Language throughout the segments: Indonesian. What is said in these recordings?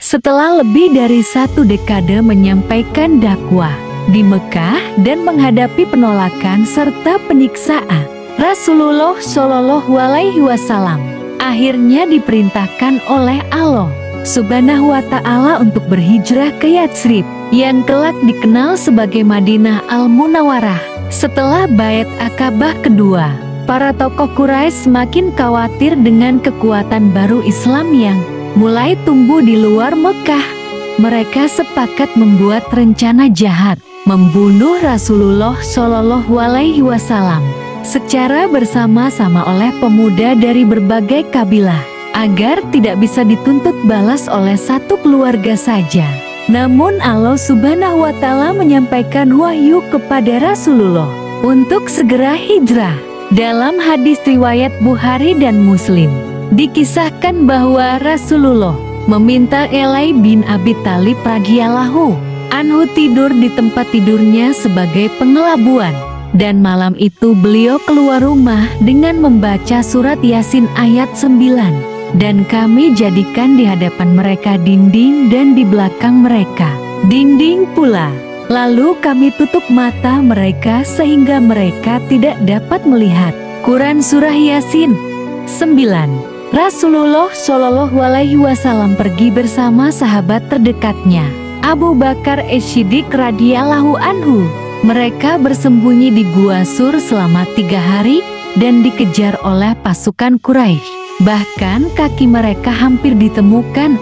Setelah lebih dari 1 dekade menyampaikan dakwah di Mekah dan menghadapi penolakan serta penyiksaan, Rasulullah Shallallahu Alaihi Wasallam akhirnya diperintahkan oleh Allah Subhanahu wa Ta'ala untuk berhijrah ke Yatsrib yang kelak dikenal sebagai Madinah Al-Munawwarah. Setelah Bait Aqabah kedua, para tokoh Quraisy semakin khawatir dengan kekuatan baru Islam yang mulai tumbuh di luar Mekah. Mereka sepakat membuat rencana jahat membunuh Rasulullah Shallallahu Alaihi Wasallam secara bersama-sama oleh pemuda dari berbagai kabilah agar tidak bisa dituntut balas oleh satu keluarga saja. Namun Allah Subhanahu wa Ta'ala menyampaikan wahyu kepada Rasulullah untuk segera hijrah. Dalam hadis riwayat Bukhari dan Muslim, dikisahkan bahwa Rasulullah meminta Elai bin Abi Thalib radhiyallahu anhu tidur di tempat tidurnya sebagai pengelabuan. Dan malam itu beliau keluar rumah dengan membaca surat Yasin ayat 9. Dan kami jadikan di hadapan mereka dinding dan di belakang mereka dinding pula. Lalu kami tutup mata mereka sehingga mereka tidak dapat melihat. Quran Surah Yasin 9. Rasulullah Shallallahu Alaihi Wasallam pergi bersama sahabat terdekatnya, Abu Bakar As-Siddiq radhiyallahu anhu. Mereka bersembunyi di Gua Sur selama 3 hari dan dikejar oleh pasukan Quraisy. Bahkan kaki mereka hampir ditemukan,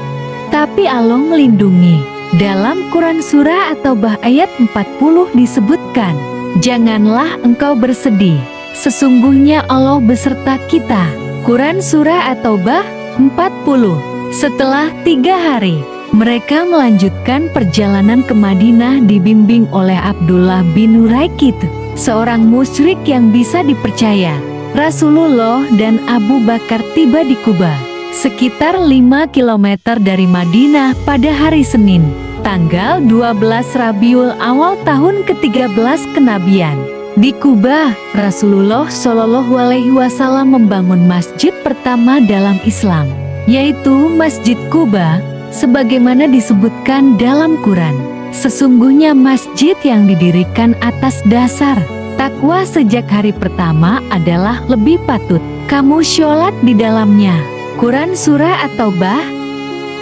tapi Allah melindungi. Dalam Quran Surah At-Taubah ayat 40 disebutkan, "Janganlah engkau bersedih, sesungguhnya Allah beserta kita." Quran Surah At-Taubah 40. Setelah 3 hari, mereka melanjutkan perjalanan ke Madinah dibimbing oleh Abdullah bin Uraikid, seorang musyrik yang bisa dipercaya. Rasulullah dan Abu Bakar tiba di Quba, sekitar 5 km dari Madinah pada hari Senin, tanggal 12 Rabiul Awal tahun ke-13 kenabian. Di Quba, Rasulullah Shallallahu Alaihi Wasallam membangun masjid pertama dalam Islam, yaitu Masjid Quba. Sebagaimana disebutkan dalam Quran, sesungguhnya masjid yang didirikan atas dasar takwa sejak hari pertama adalah lebih patut kamu sholat di dalamnya. Quran Surah At-Taubah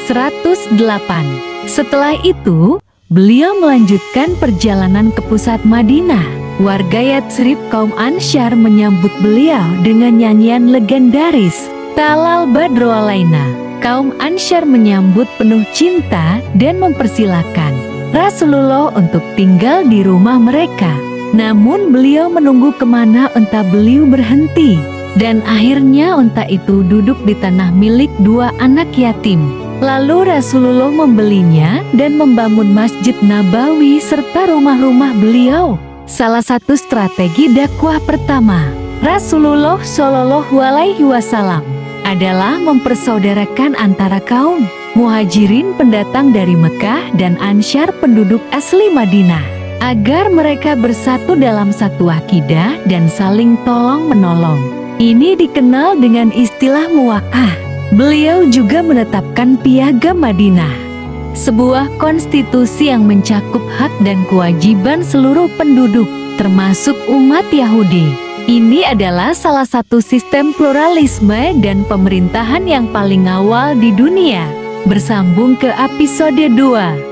108. Setelah itu, beliau melanjutkan perjalanan ke pusat Madinah. Warga Yatsrib kaum Ansyar menyambut beliau dengan nyanyian legendaris Talal Badru Alaina. Kaum Ansyar menyambut penuh cinta dan mempersilahkan Rasulullah untuk tinggal di rumah mereka. Namun beliau menunggu kemana unta beliau berhenti. Dan akhirnya unta itu duduk di tanah milik 2 anak yatim. Lalu Rasulullah membelinya dan membangun Masjid Nabawi serta rumah-rumah beliau. Salah satu strategi dakwah pertama Rasulullah Shallallahu Alaihi Wasallam adalah mempersaudarakan antara kaum Muhajirin pendatang dari Mekah dan Ansyar penduduk asli Madinah, agar mereka bersatu dalam satu akidah dan saling tolong-menolong. Ini dikenal dengan istilah muwaqah. Beliau juga menetapkan Piagam Madinah, sebuah konstitusi yang mencakup hak dan kewajiban seluruh penduduk, termasuk umat Yahudi. Ini adalah salah satu sistem pluralisme dan pemerintahan yang paling awal di dunia. Bersambung ke episode 2.